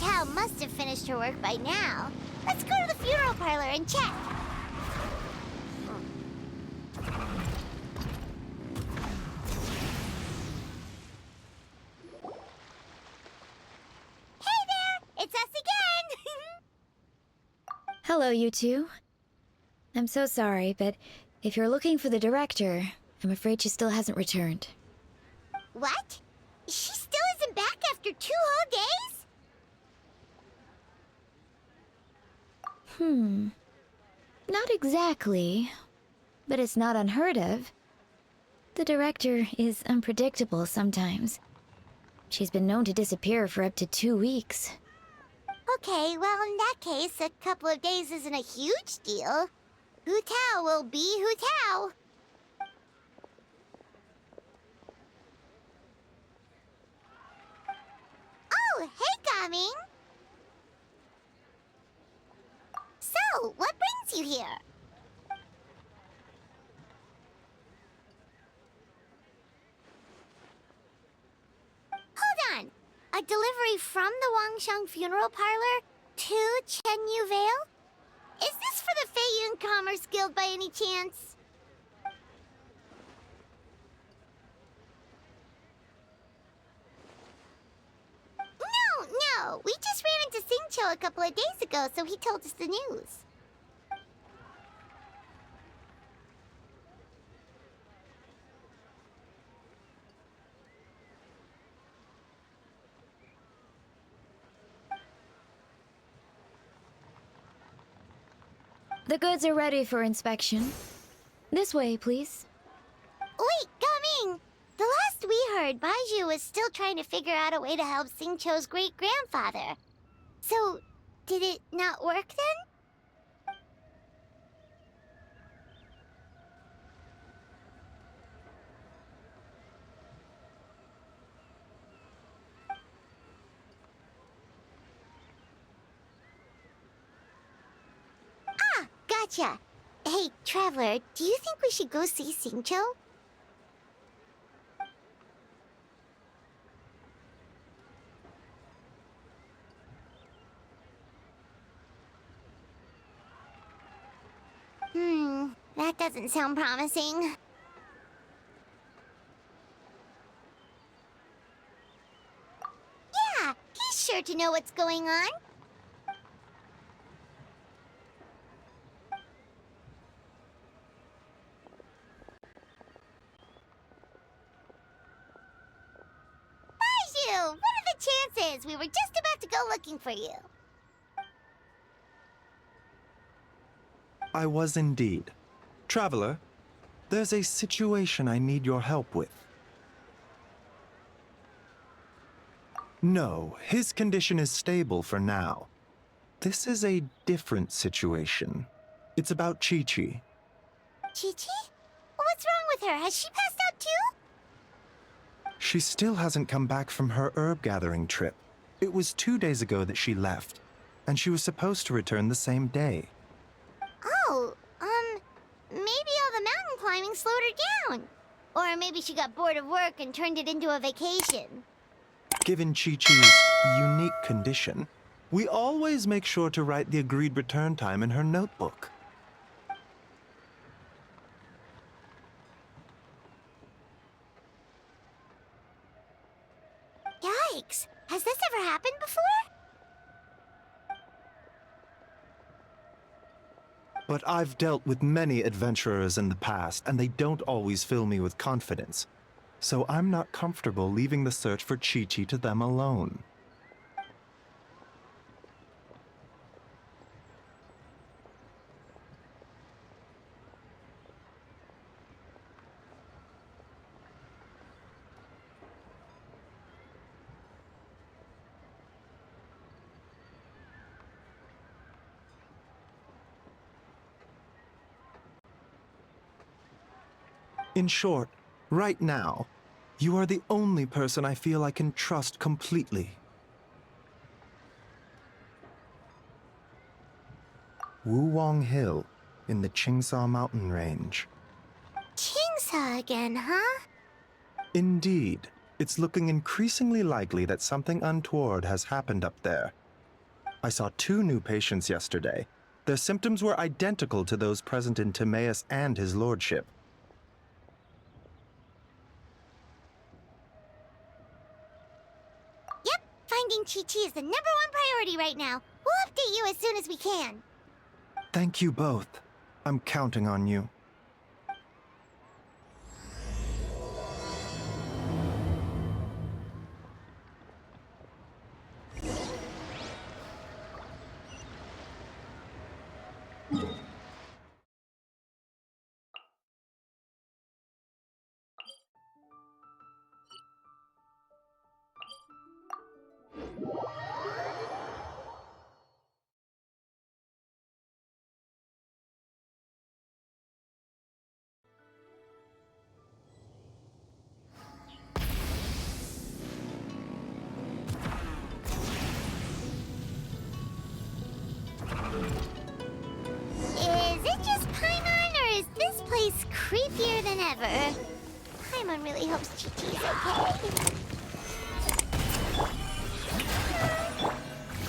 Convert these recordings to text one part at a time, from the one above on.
Tao must have finished her work by now. Let's go to the funeral parlor and check. Hey there! It's us again! Hello, you two. I'm so sorry, but if you're looking for the director, I'm afraid she still hasn't returned. What? She still isn't back after 2 whole days? Not exactly, but it's not unheard of. The director is unpredictable sometimes. She's been known to disappear for up to 2 weeks. Okay, well, in that case, a couple of days isn't a huge deal. Hu Tao will be Hu Tao. Oh, hey, Gaming. So, what brings you here? Hold on. A delivery from the Wangsheng funeral parlor to Chenyu Vale? Is this for the Feiyun Commerce Guild by any chance? No. We just ran into Xingqiu a couple of days ago, so he told us the news. The goods are ready for inspection. This way, please. Wait, Gaming! The last we heard, Baiju was still trying to figure out a way to help Xingqiu's great-grandfather. So, did it not work then? Ah, gotcha. Hey, Traveler, do you think we should go see Xingqiu? That doesn't sound promising. Yeah, he's sure to know what's going on. Baiju, what are the chances? We were just about to go looking for you. I was indeed. Traveler, there's a situation I need your help with. No, his condition is stable for now. This is a different situation. It's about Chi-Chi. Chi-Chi? What's wrong with her? Has she passed out too? She still hasn't come back from her herb gathering trip. It was 2 days ago that she left, and she was supposed to return the same day. Oh, maybe all the mountain climbing slowed her down. Or maybe she got bored of work and turned it into a vacation. Given Chi-Chi's unique condition, we always make sure to write the agreed return time in her notebook. Yikes! Has this ever happened before? But I've dealt with many adventurers in the past, and they don't always fill me with confidence. So I'm not comfortable leaving the search for Chi-Chi to them alone. In short, right now, you are the only person I feel I can trust completely. Wuwang Hill, in the Qingsa mountain range. Qingsa again, huh? Indeed, it's looking increasingly likely that something untoward has happened up there. I saw 2 new patients yesterday. Their symptoms were identical to those present in Timaeus and his lordship. Yep, finding Chi-Chi is the #1 priority right now. We'll update you as soon as we can. Thank you both. I'm counting on you. Is it just Paimon, or is this place creepier than ever? Paimon really hopes Chi-Chi is okay.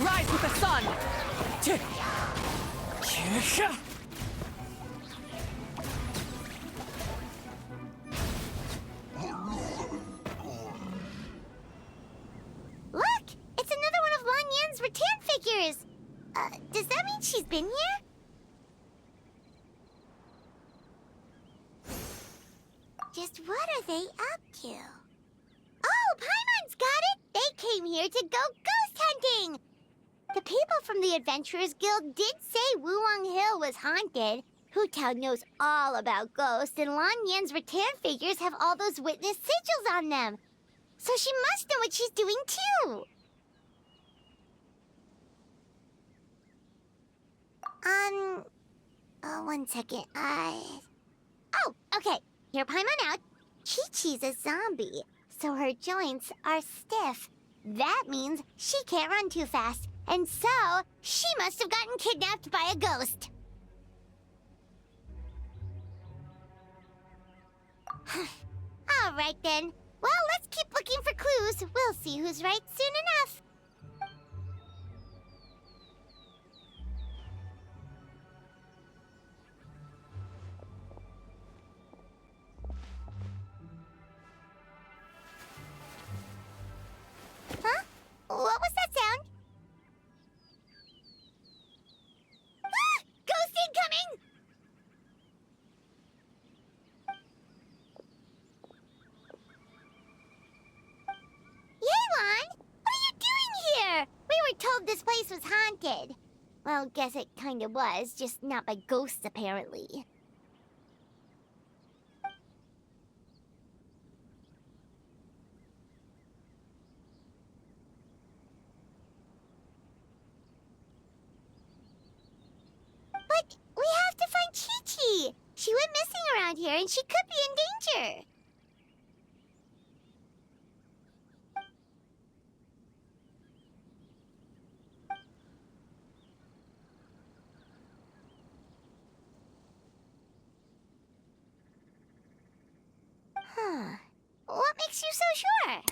Rise with the sun! Look! It's another one of Lan Yan's rattan figures! Does that mean she's been here? Just what are they up to? Oh, Paimon's got it! They came here to go ghost hunting! The people from the Adventurers Guild did say Wuwang Hill was haunted. Hu Tao knows all about ghosts, and Lan Yan's rattan figures have all those witness sigils on them. So she must know what she's doing, too. One second. Oh, okay. Here, Paimon out. Chi-Chi's a zombie, so her joints are stiff. That means she can't run too fast, and so she must have gotten kidnapped by a ghost. All right, then. Well, let's keep looking for clues. We'll see who's right soon enough. Huh? What was that sound? Ah! Ghost incoming! Yelan! What are you doing here? We were told this place was haunted. Well, guess it kinda was, just not by ghosts, apparently. But we have to find Chi-Chi! She went missing around here, and she could be in danger. Huh. What makes you so sure?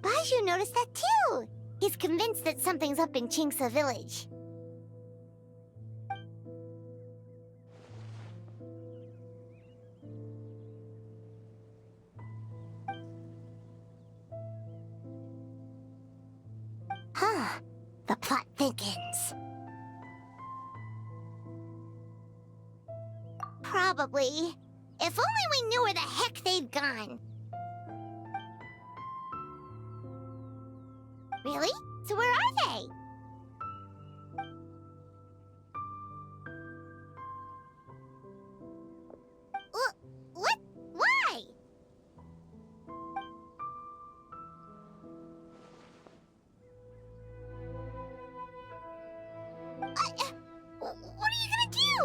Baiju noticed that too. He's convinced that something's up in Chingsa village. Huh. The plot thickens. Probably. If only we knew where the heck they've gone. Really? So where are they? What? Why? What are you gonna do?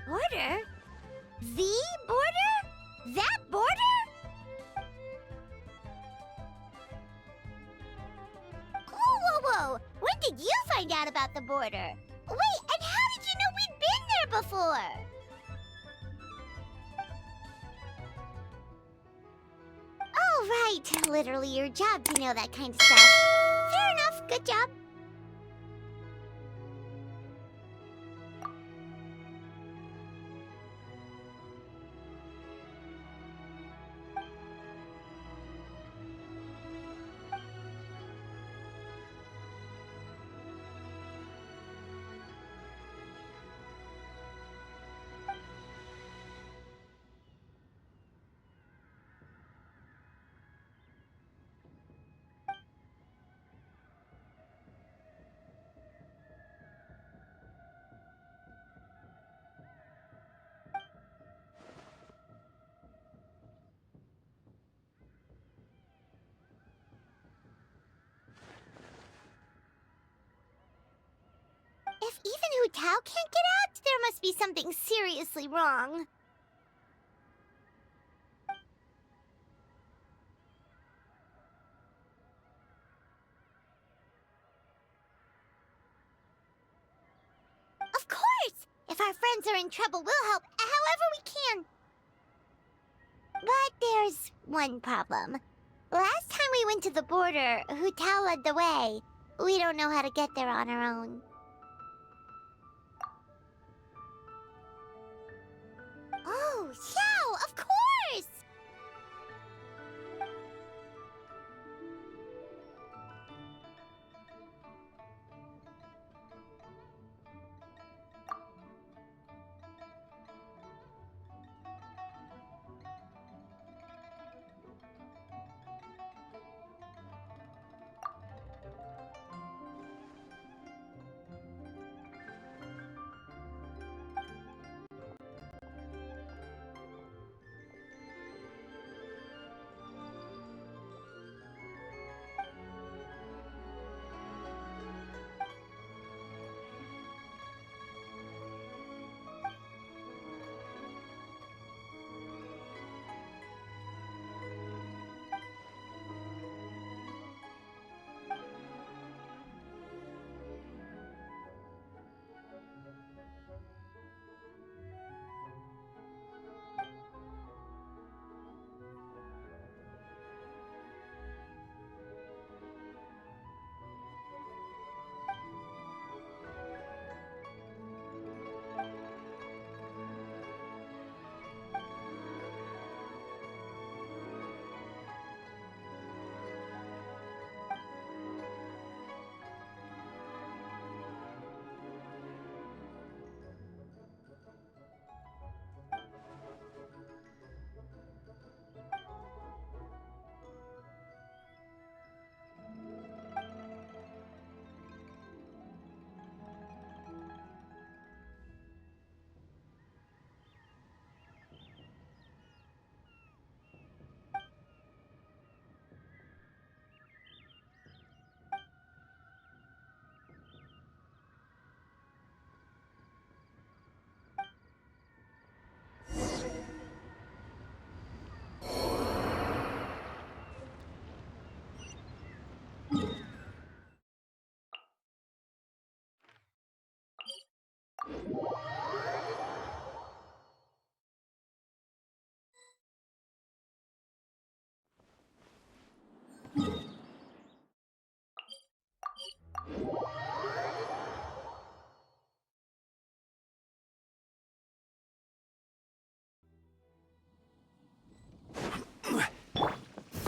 Border? The border? That border? Whoa, whoa, whoa! When did you find out about the border? Wait, and how did you know we'd been there before? Oh, right. Literally your job to know that kind of stuff. Fair enough. Good job. If even Hu Tao can't get out, there must be something seriously wrong. Of course! If our friends are in trouble, we'll help however we can. But there's one problem. Last time we went to the border, Hu Tao led the way. We don't know how to get there on our own. Oh, Xiao, of course!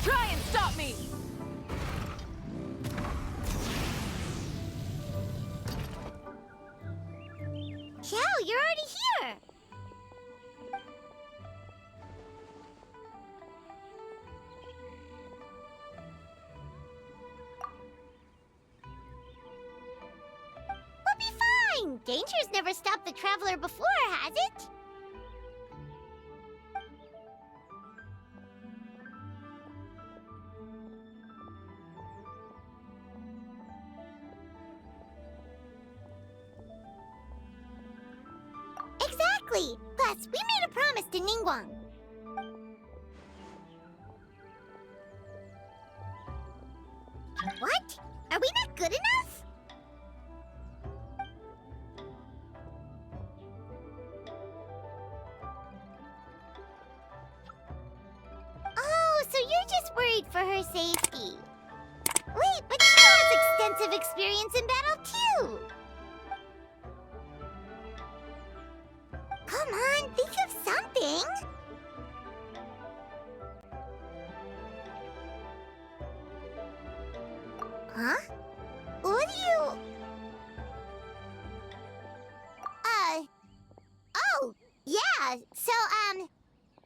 Try and stop me! Xiao, you're already here! We'll be fine! Danger's never stopped the traveler before, has it? Exactly! Exactly! Plus, we made a promise to Ningguang. What? Are we not good enough? Oh, so you're just worried for her safety. Wait, but she has extensive experience in battle too! Come on, think of something! Huh? What do you... Oh, yeah, so,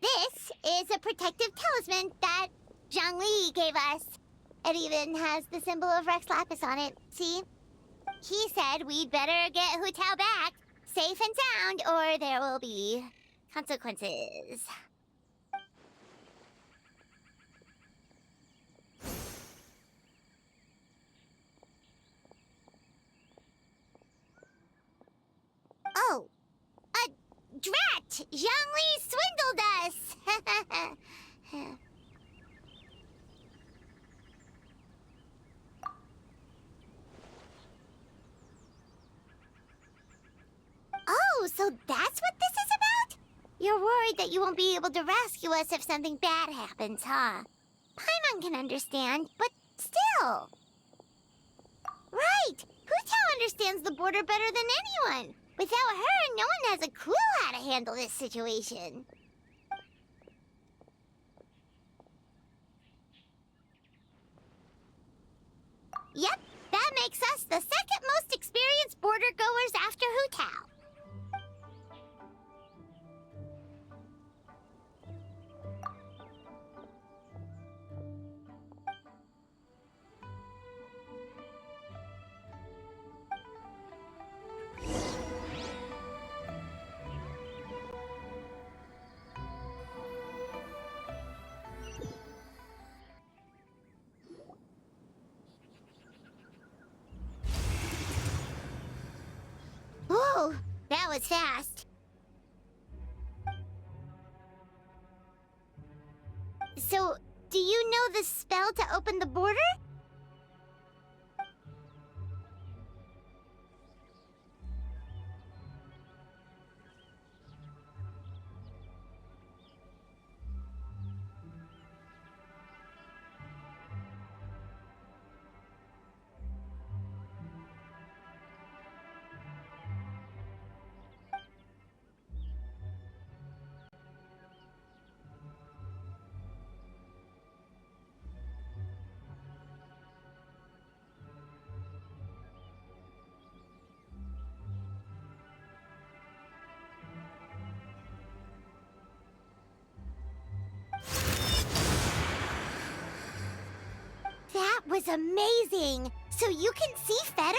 this is a protective talisman that Zhangli gave us. It even has the symbol of Rex Lapis on it, see? He said we'd better get Hu Tao back, safe and sound, or there will be consequences. Oh, drat! Zhangli swindled us! Oh, so that's what this is about? You're worried that you won't be able to rescue us if something bad happens, huh? Paimon can understand, but still. Right! Hu Tao understands the border better than anyone. Without her, no one has a clue how to handle this situation. Yep, that makes us the second most experienced border goers after Hu Tao. Whoa, that was fast. So, do you know the spell to open the border? That was amazing! So you can see Fetter?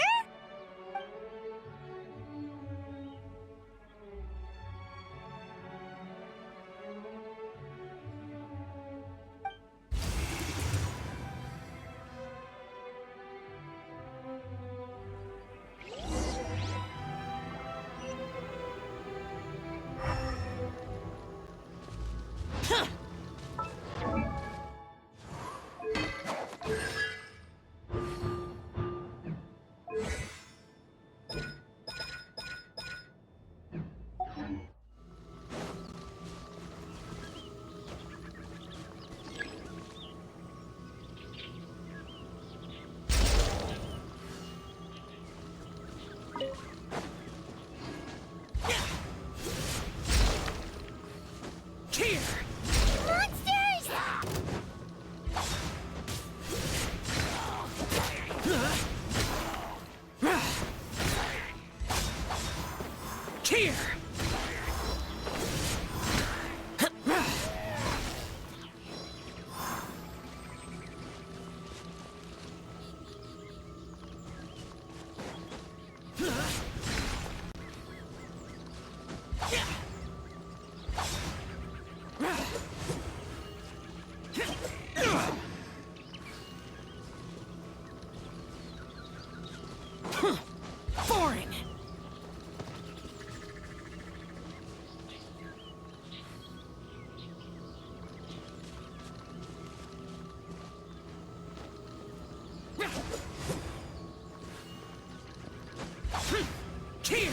Here!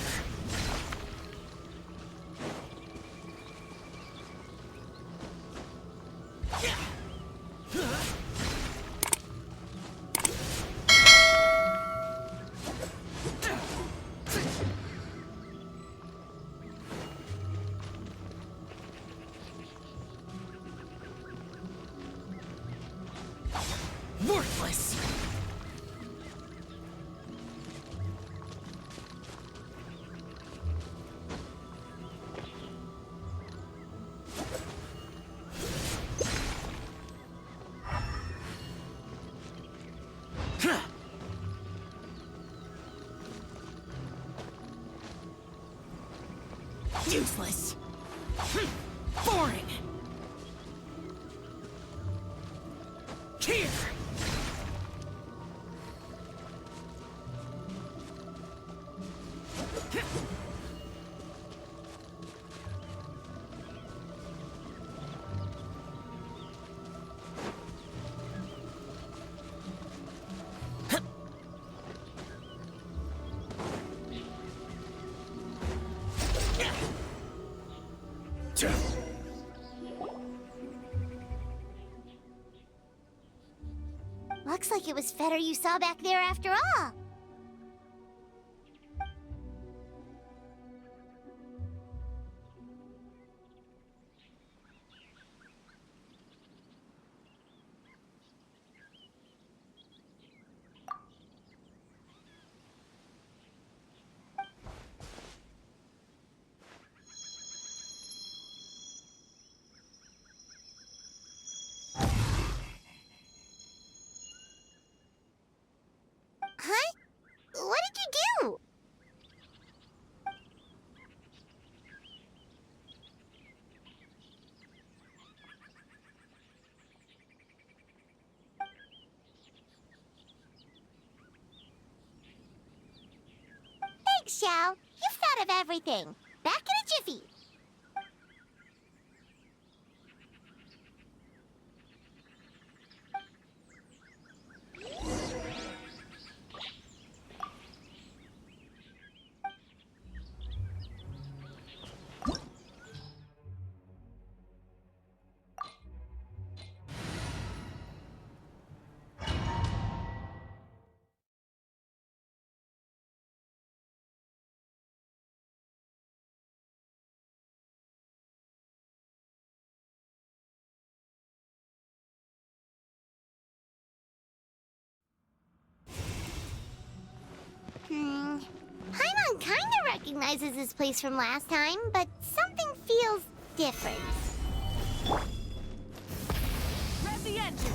Worthless! Useless! Boring! Here! Looks like it was Fetter you saw back there after all. Huh? What did you do? Thanks, Xiao. You've thought of everything. Back in a jiffy. Paimon kinda recognizes this place from last time, but something feels different. Rev the engine!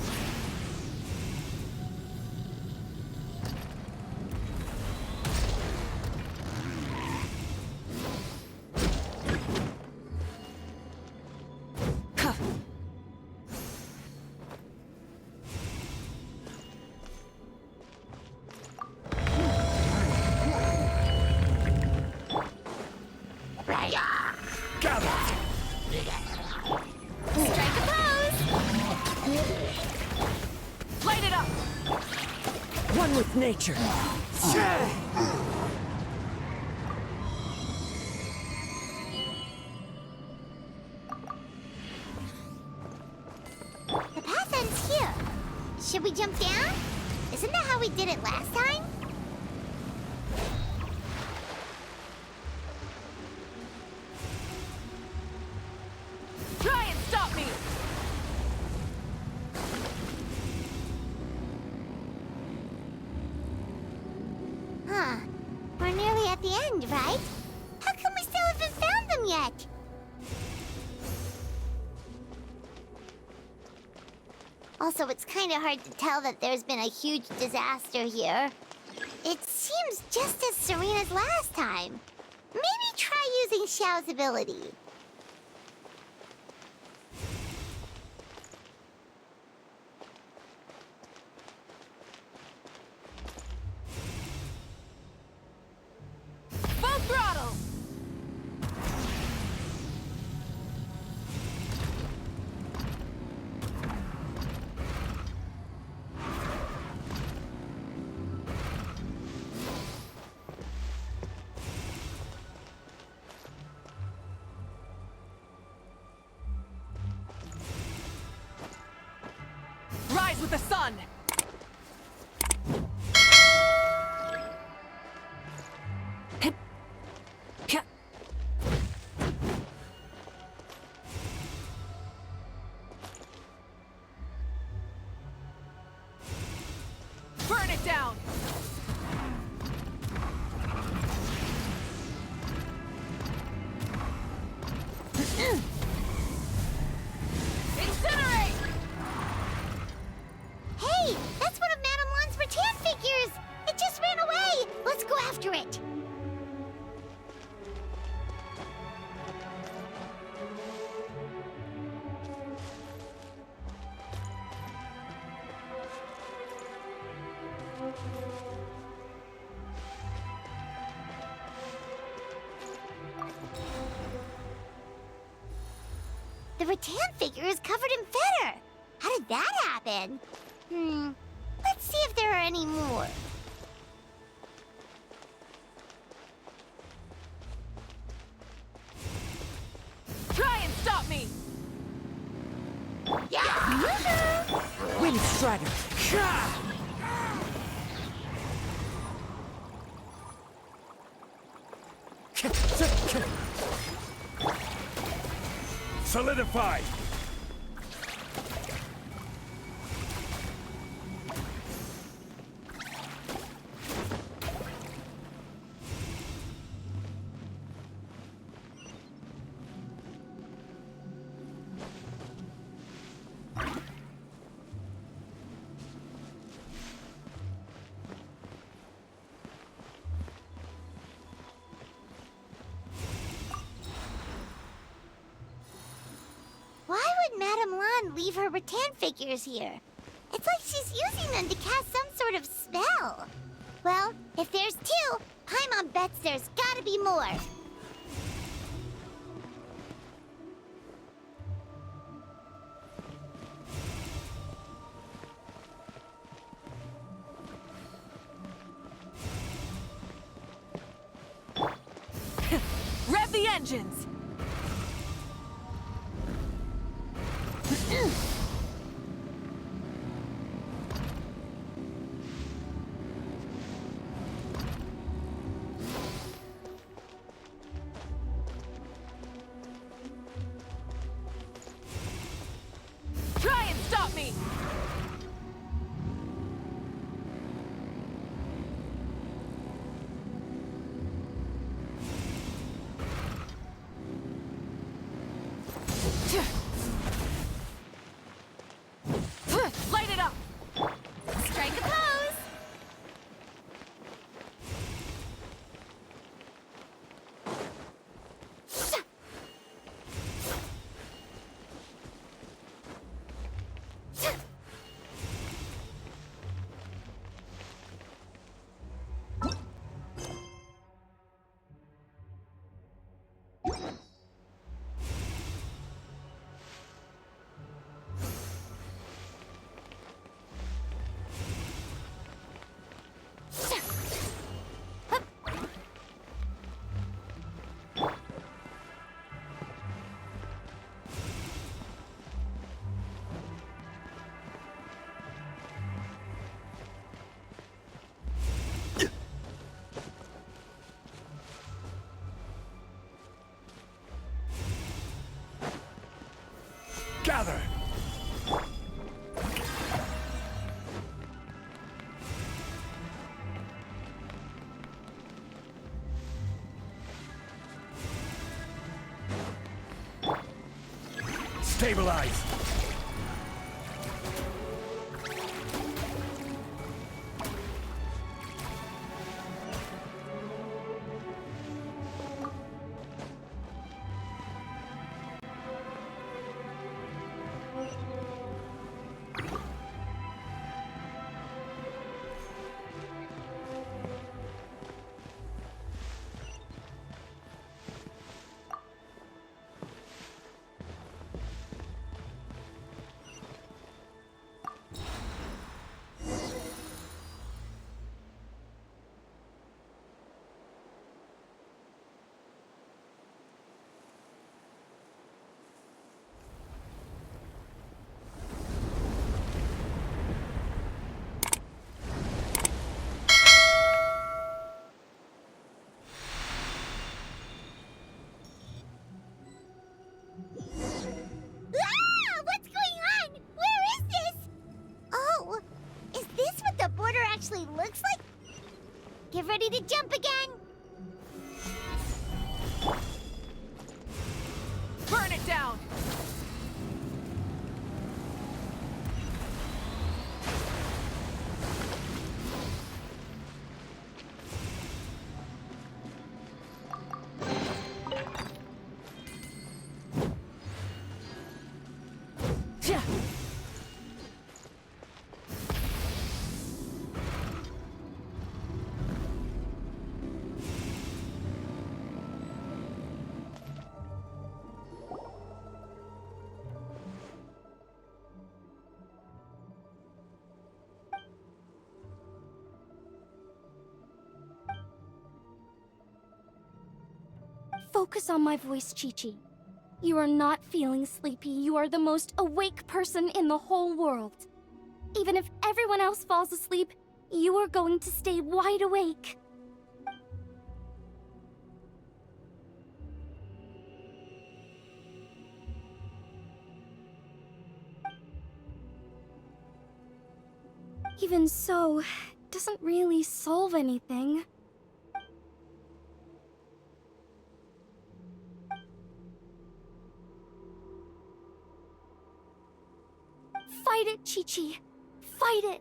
Strike a pose! Light it up! One with nature. The path ends here. Should we jump down? Isn't that how we did it last time? Try and stop me! Huh. We're nearly at the end, right? How come we still haven't found them yet? Also, it's kind of hard to tell that there's been a huge disaster here. It seems just as serene as last time. Maybe try using Xiao's ability. Full throttle! Rise with the sun! Burn it down! Incinerate! Hey, that's one of Madame Lan's rattan figures! It just ran away! Let's go after it! The rattan figure is covered in feather. How did that happen? Let's see if there are any more. Try and stop me! Wind Strider! Solidify! Why would Madame Lan leave her rattan figures here? It's like she's using them to cast some sort of spell. Well, if there's two, Paimon bets there's gotta be more. Rev the engines! Try and stop me! Light it up! Strike a pose! Gather! Stabilize! jump again? Burn it down! Yeah. Focus on my voice, Chi-Chi. You are not feeling sleepy. You are the most awake person in the whole world. Even if everyone else falls asleep, you are going to stay wide awake. Even so, it doesn't really solve anything. Fight it, Chi-Chi. Fight it.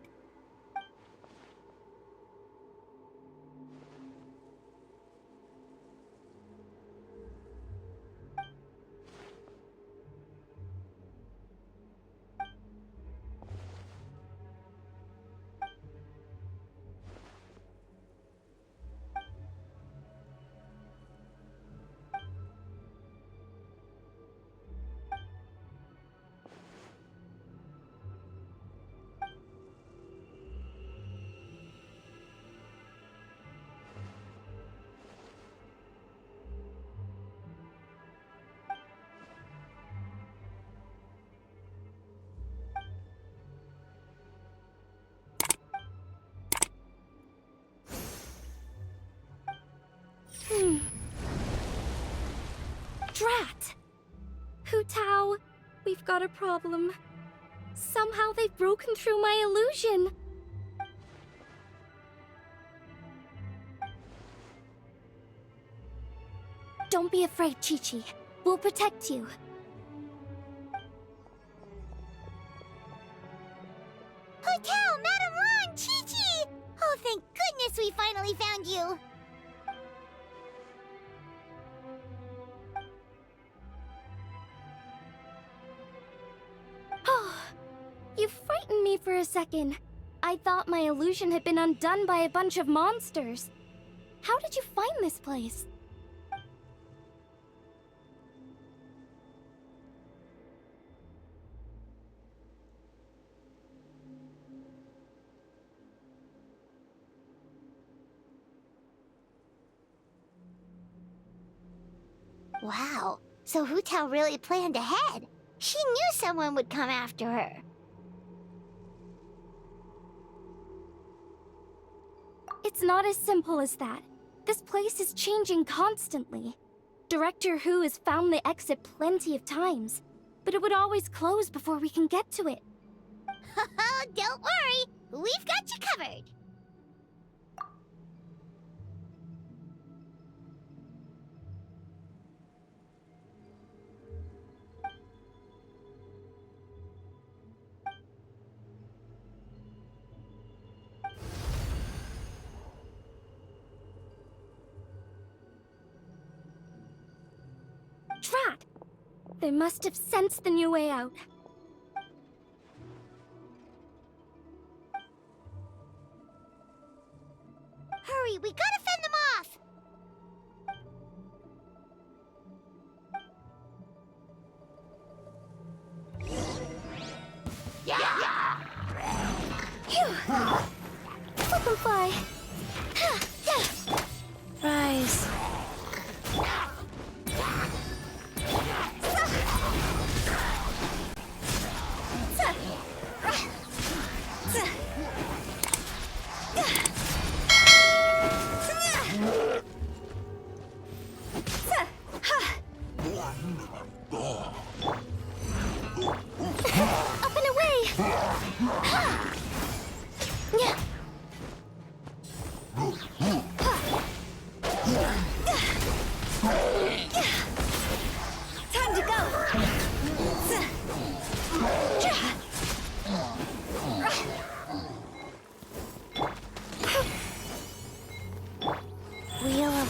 Drat! Hu Tao, we've got a problem. Somehow they've broken through my illusion. Don't be afraid, Chi-Chi. We'll protect you. Hotel, Madame Ron, Chi-Chi! Oh, thank goodness we finally found you! Oh, you frightened me for a second. I thought my illusion had been undone by a bunch of monsters. How did you find this place? Wow, so Hu Tao really planned ahead. She knew someone would come after her. It's not as simple as that. This place is changing constantly. Director Hu has found the exit plenty of times, but it would always close before we can get to it. Don't worry, we've got you covered. Drat! They must have sensed the new way out. Hurry, we gotta fend them off! Let them fly. Rise.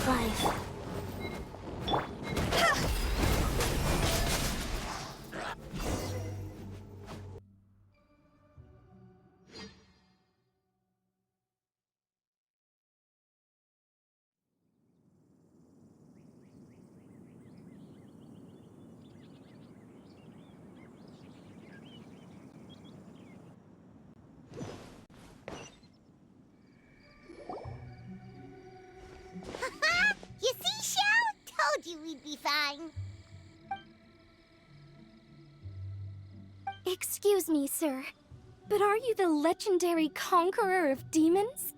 life. You see, Shao? Told you we'd be fine. Excuse me, sir, but are you the legendary conqueror of demons?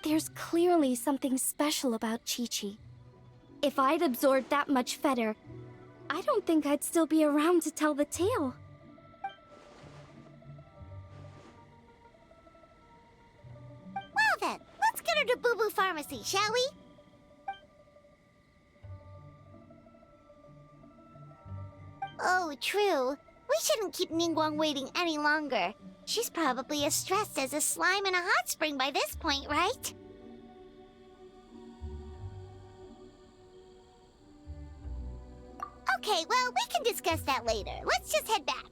There's clearly something special about Chi-Chi. If I'd absorbed that much fetter, I don't think I'd still be around to tell the tale. Well then, let's get her to Boo Boo Pharmacy, shall we? Oh, true. We shouldn't keep Ningguang waiting any longer. She's probably as stressed as a slime in a hot spring by this point, right? Okay, well, we can discuss that later. Let's just head back.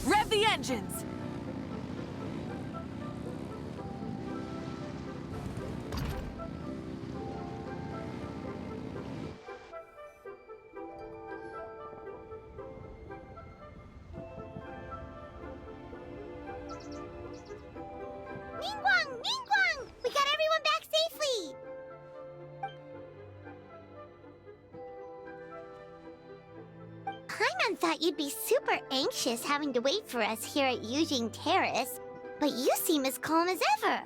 Rev the engines! Ningguang! Ningguang! We got everyone back safely! Paimon thought you'd be super anxious having to wait for us here at Yujing Terrace, but you seem as calm as ever.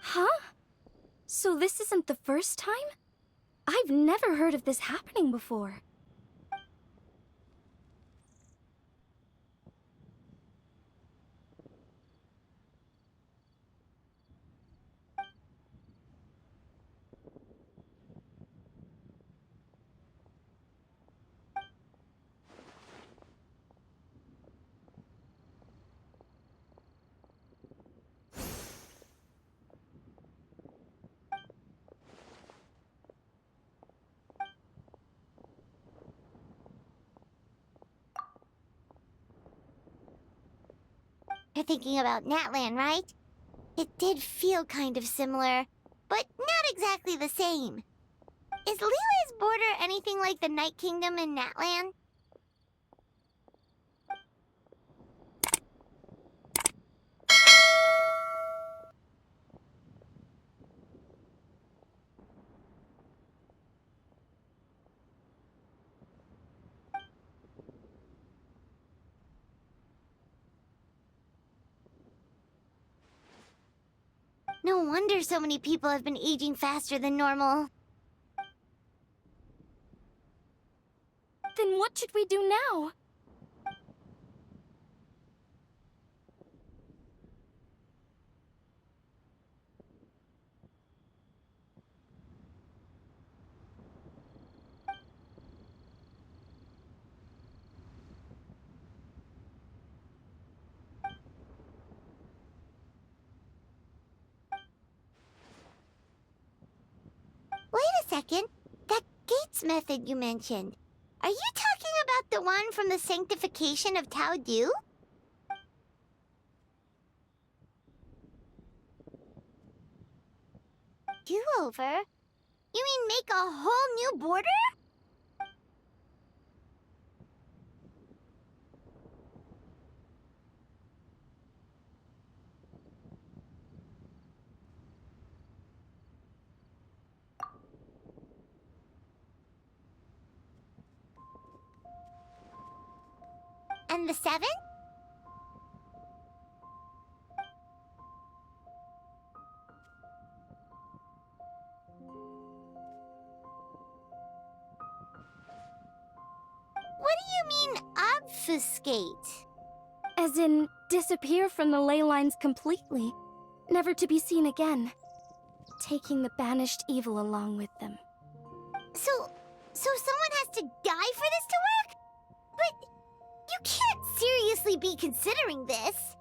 Huh? So this isn't the first time? I've never heard of this happening before. You're thinking about Natlan, right? It did feel kind of similar, but not exactly the same. Is Lily's border anything like the Night Kingdom in Natlan? No wonder so many people have been aging faster than normal. Then what should we do now? second. That gates method you mentioned. Are you talking about the one from the sanctification of Tao Du? Do-over? You mean make a whole new border? And the 7? What do you mean, obfuscate? As in, disappear from the ley lines completely, never to be seen again, taking the banished evil along with them. So someone has to die for this to work? But you can't seriously be considering this.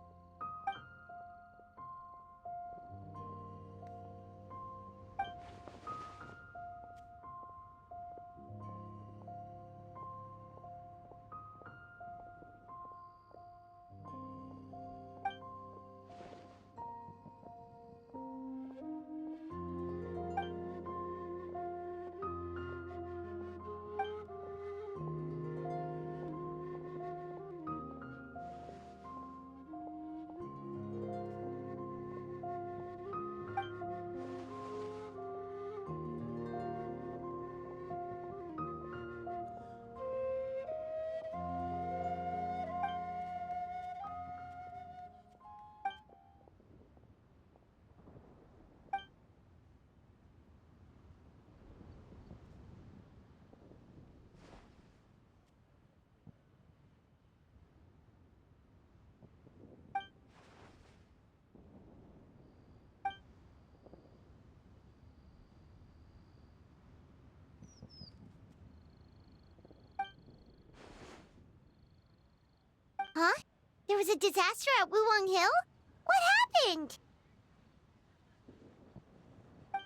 Huh? There was a disaster at Wuwang Hill? What happened?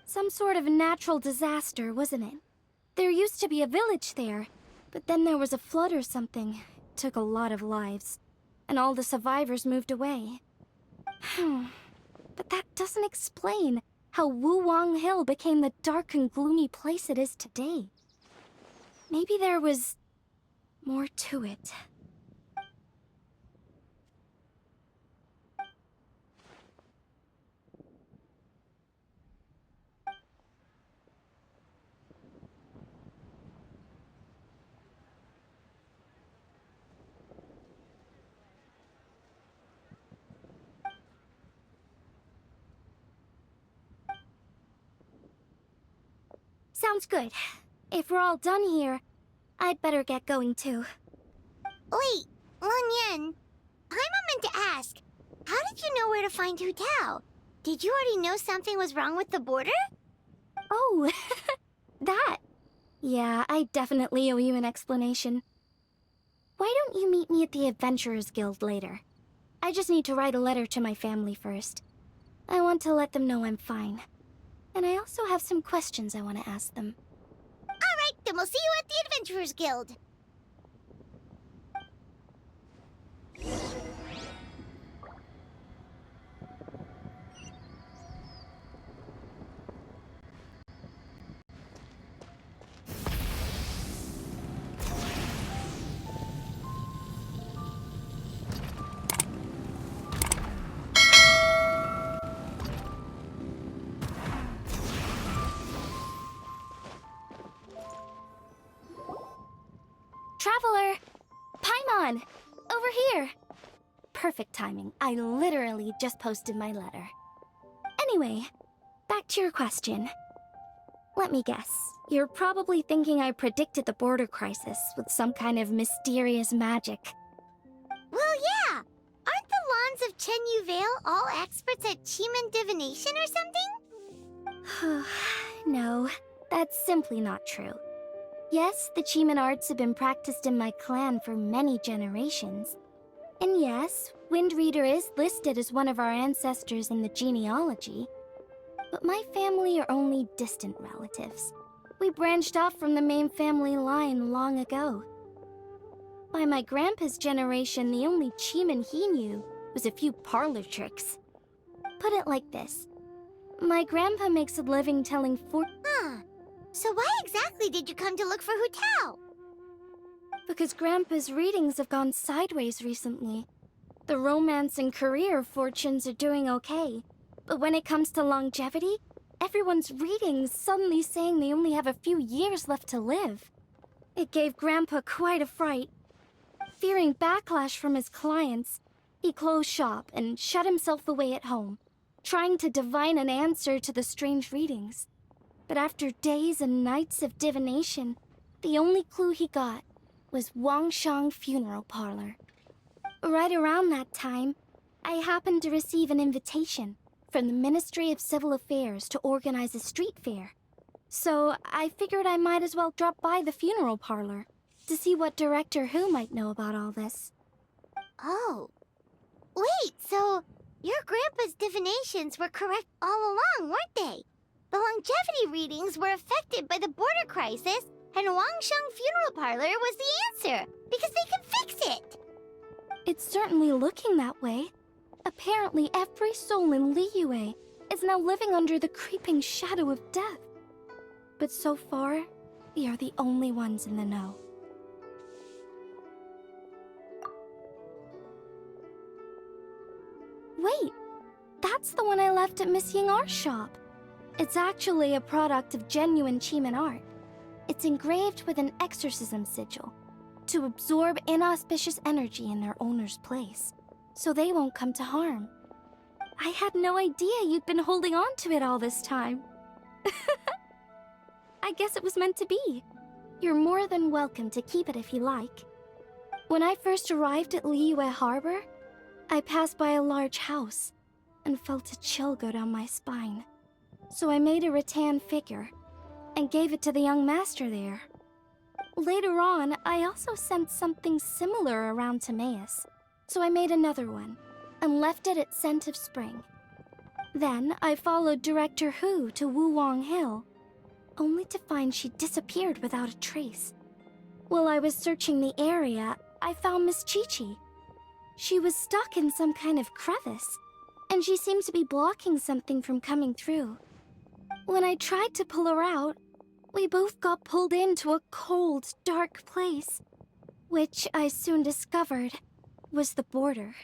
Some sort of natural disaster, wasn't it? There used to be a village there, but then there was a flood or something. It took a lot of lives, and all the survivors moved away. But that doesn't explain how Wuwang Hill became the dark and gloomy place it is today. Maybe there was more to it. Sounds good. If we're all done here, I'd better get going too. Wait, Lun Yen. Paimon meant to ask, how did you know where to find Hu Tao? Did you already know something was wrong with the border? Oh, that. Yeah, I definitely owe you an explanation. Why don't you meet me at the Adventurers Guild later? I just need to write a letter to my family first. I want to let them know I'm fine. And I also have some questions I want to ask them. Alright, then we'll see you at the Adventurers Guild. Traveler! Paimon! Over here! Perfect timing. I literally just posted my letter. Anyway, back to your question. Let me guess. You're probably thinking I predicted the border crisis with some kind of mysterious magic. Well, yeah. Aren't the Lawns of Chen Yu Vale all experts at Chiman divination or something? No, that's simply not true. Yes, the Chiman arts have been practiced in my clan for many generations. And yes, Windreader is listed as one of our ancestors in the genealogy. But my family are only distant relatives, We branched off from the main family line long ago. By my grandpa's generation, the only Cheeman he knew was a few parlor tricks. Put it like this. My grandpa makes a living telling Huh. So why exactly did you come to look for Hu Tao? because Grandpa's readings have gone sideways recently. The romance and career fortunes are doing okay, but when it comes to longevity, everyone's readings suddenly saying they only have a few years left to live. It gave Grandpa quite a fright. Fearing backlash from his clients, he closed shop and shut himself away at home, trying to divine an answer to the strange readings. But after days and nights of divination, the only clue he got was Wangsheng Funeral Parlor. Right around that time, I happened to receive an invitation from the Ministry of Civil Affairs to organize a street fair. So I figured I might as well drop by the funeral parlor to see what Director Who might know about all this. Oh. Wait, so your grandpa's divinations were correct all along, weren't they? The longevity readings were affected by the border crisis, and Wangsheng Funeral Parlor was the answer, because they can fix it. It's certainly looking that way. Apparently, every soul in Liyue is now living under the creeping shadow of death. But so far, we are the only ones in the know. Wait, that's the one I left at Miss Ying Art Shop. It's actually a product of genuine Cheeman art. It's engraved with an exorcism sigil to absorb inauspicious energy in their owner's place, so they won't come to harm. I had no idea you'd been holding on to it all this time. I guess it was meant to be. You're more than welcome to keep it if you like. When I first arrived at Liyue Harbor, I passed by a large house and felt a chill go down my spine. So I made a rattan figure and gave it to the young master there. Later on, I also sensed something similar around Timaeus, so I made another one and left it at Scent of Spring. Then I followed Director Hu to Wuwang Hill, only to find she disappeared without a trace. While I was searching the area, I found Miss Chi-Chi. She was stuck in some kind of crevice, and she seemed to be blocking something from coming through. When I tried to pull her out, we both got pulled into a cold, dark place, which I soon discovered was the border.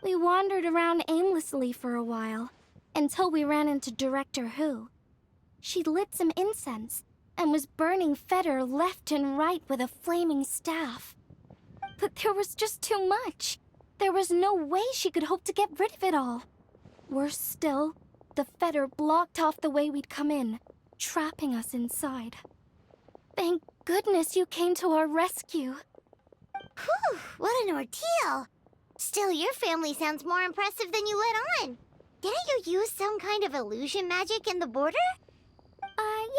We wandered around aimlessly for a while, until we ran into Director Hu. She'd lit some incense, and was burning Feder left and right with a flaming staff. But there was just too much. There was no way she could hope to get rid of it all. Worse still, the Feder blocked off the way we'd come in, trapping us inside. Thank goodness you came to our rescue. Whew, what an ordeal. Still, your family sounds more impressive than you let on. Didn't you use some kind of illusion magic in the border?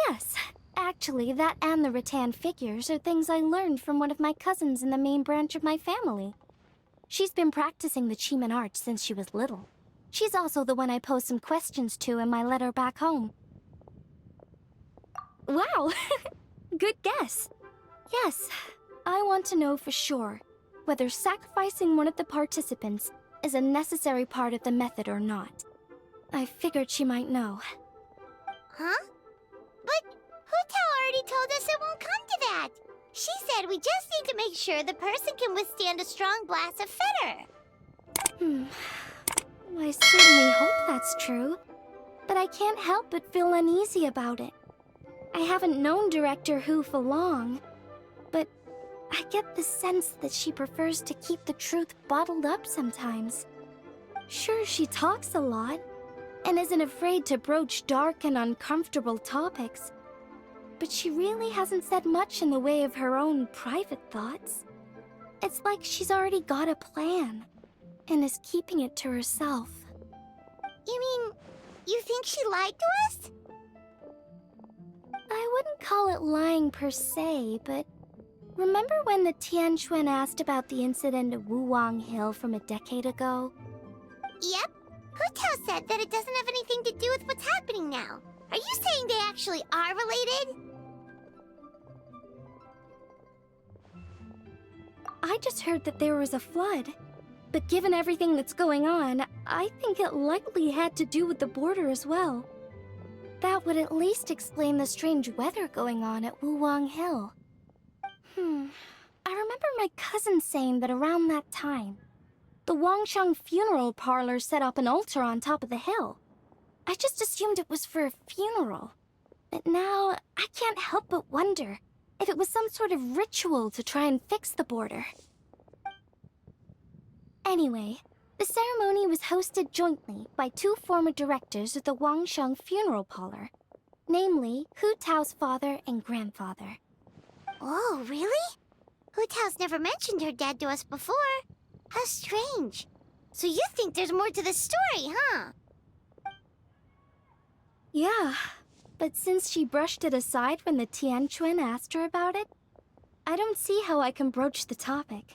Yes. Actually, that and the rattan figures are things I learned from one of my cousins in the main branch of my family. She's been practicing the Cheeman art since she was little. She's also the one I posed some questions to in my letter back home. Wow! Good guess. Yes, I want to know for sure whether sacrificing one of the participants is a necessary part of the method or not. I figured she might know. Huh? But Hu Tao already told us it won't come to that. She said we just need to make sure the person can withstand a strong blast of Feder. I certainly hope that's true, but I can't help but feel uneasy about it. I haven't known Director Hu for long, but I get the sense that she prefers to keep the truth bottled up sometimes. Sure, she talks a lot, and isn't afraid to broach dark and uncomfortable topics, but she really hasn't said much in the way of her own private thoughts. It's like she's already got a plan, and is keeping it to herself. You mean, you think she lied to us? I wouldn't call it lying per se, but remember when the Tianquan asked about the incident at Wuwang Hill from a decade ago? Yep. Hu Tao said that it doesn't have anything to do with what's happening now. Are you saying they actually are related? I just heard that there was a flood. But given everything that's going on, I think it likely had to do with the border as well. That would at least explain the strange weather going on at Wuwang Hill. I remember my cousin saying that around that time, the Wangsheng funeral parlor set up an altar on top of the hill. I just assumed it was for a funeral. But now, I can't help but wonder if it was some sort of ritual to try and fix the border. Anyway, the ceremony was hosted jointly by two former directors of the Wangsheng funeral parlor, namely Hu Tao's father and grandfather. Oh, really? Hu Tao's never mentioned her dad to us before. How strange. So you think there's more to the story, huh? Yeah, but since she brushed it aside when the Tianquan asked her about it, I don't see how I can broach the topic.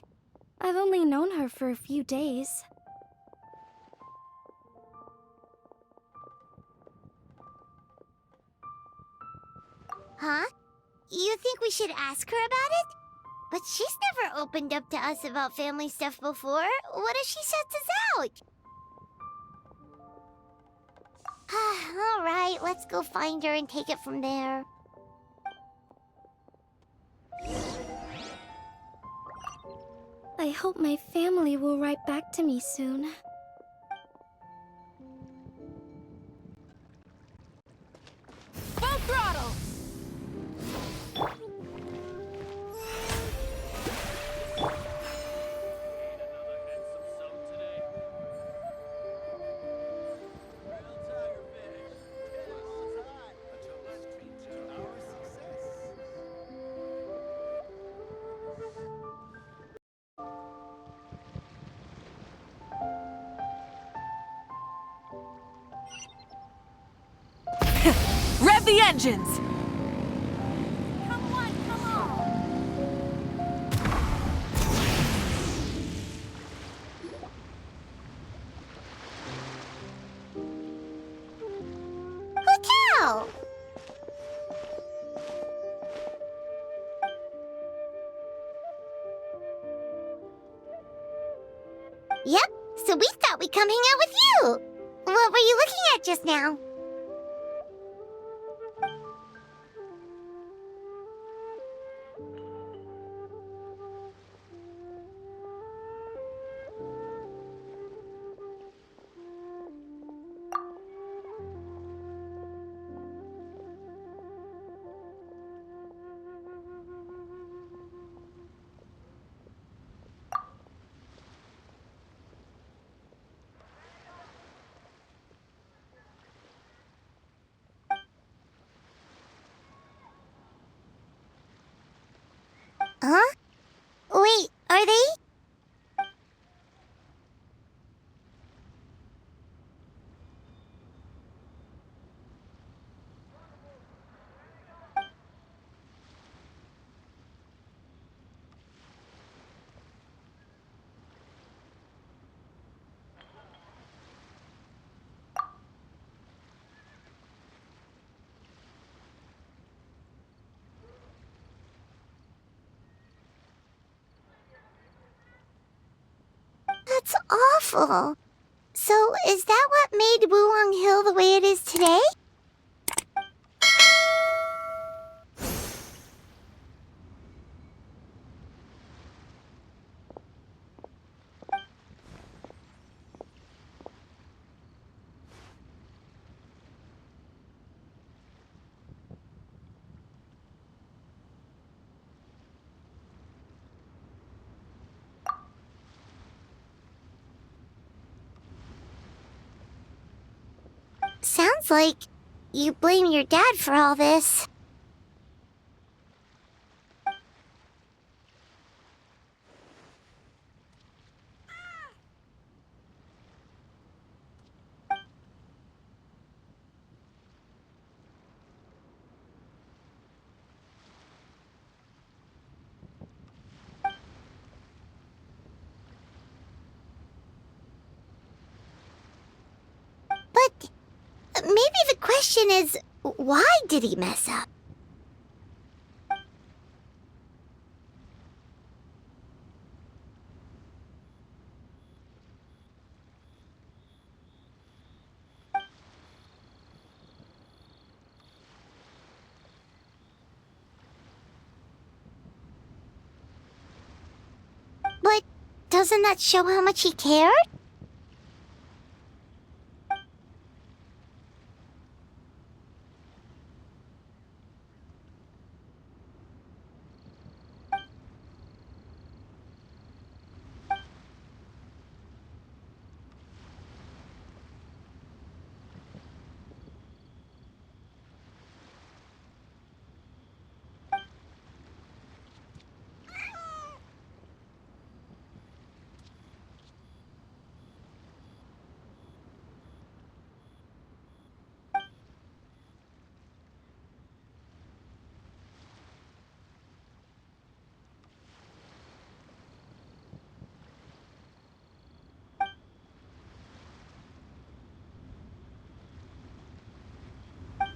I've only known her for a few days. Huh? You think we should ask her about it? But she's never opened up to us about family stuff before. What if she shuts us out? All right, let's go find her and take it from there. I hope my family will write back to me soon. Full throttle! Rev the engines! Come on, come on! Hotel! Yep, so we thought we'd come hang out with you. What were you looking at just now? Huh? Wait, are they? That's awful. So, is that what made Wuwang Hill the way it is today? Sounds like you blame your dad for all this. But maybe the question is, why did he mess up? Doesn't that show how much he cared?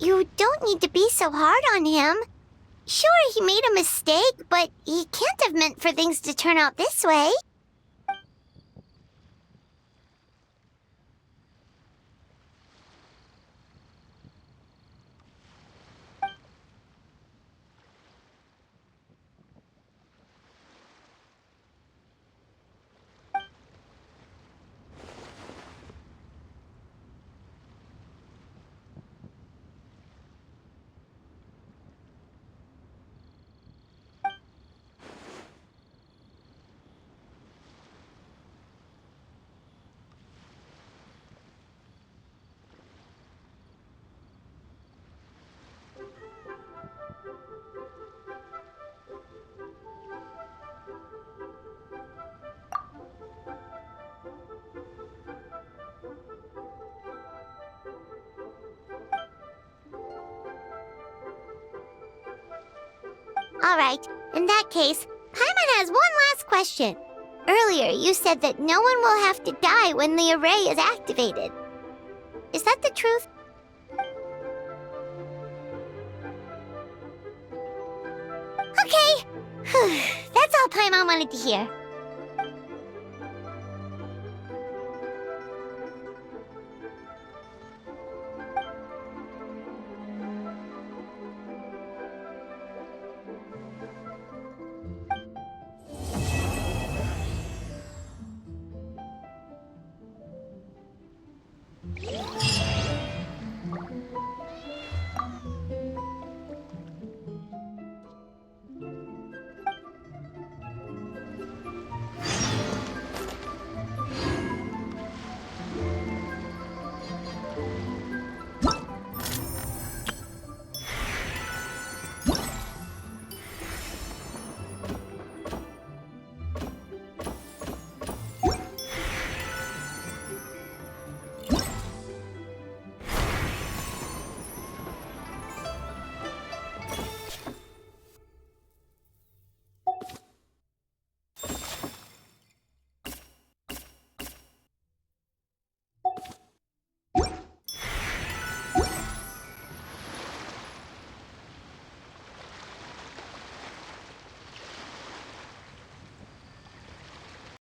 You don't need to be so hard on him. Sure, he made a mistake, but he can't have meant for things to turn out this way. All right, in that case, Paimon has one last question. Earlier, you said that no one will have to die when the array is activated. Is that the truth? Okay. That's all Paimon wanted to hear.